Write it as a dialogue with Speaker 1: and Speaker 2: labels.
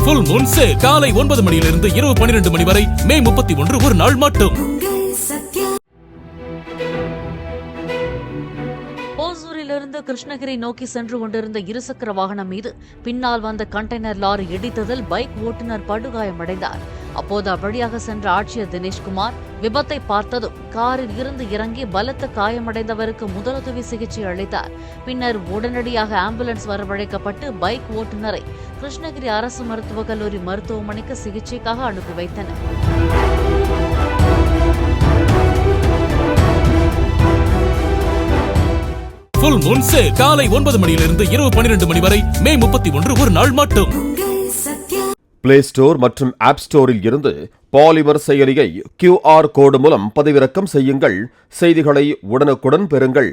Speaker 1: Full Moon sale காலை 9 மணியிலிருந்து இரவு 12 மணி வரை மே 31 ஒரு நாள் மட்டும்.
Speaker 2: ஓசூரிலிருந்து கிருஷ்ணகிரி நோக்கி சென்று கொண்டிருந்த இருசக்கர வாகனம் மீது பின்னால் வந்த கண்டெய்னர் லாரி இடித்ததில் பைக் ஓட்டுநர் படுகாயமடைந்தார். அப்போது அவ்வழியாக சென்ற ஆட்சியர் தினேஷ்குமார் விபத்தை பார்த்ததும் காரில் இருந்து இறங்கி பலத்த காயமடைந்தவருக்கு முதலுதவி சிகிச்சை அளித்தார். பின்னர் உடனடியாக ஆம்புலன்ஸ் வரவழைக்கப்பட்டு பைக் ஓட்டுநரை கிருஷ்ணகிரி அரசு மருத்துவக் கல்லூரி மருத்துவமனைக்கு சிகிச்சைக்காக அனுப்பி வைத்தனர்.
Speaker 1: ஃபுல் மூன் சேல் காலை 9 மணியிலிருந்து இரவு 12 மணி வரை மே 31 ஒரு நாள் மட்டும்.
Speaker 3: பிளே ஸ்டோர் மற்றும் ஆப் ஸ்டோரில் இருந்து பாலிமர் செயலியை QR கோடு மூலம் பதிவிறக்கம் செய்யுங்கள். செய்திகளை உடனுக்குடன் பெறுங்கள்.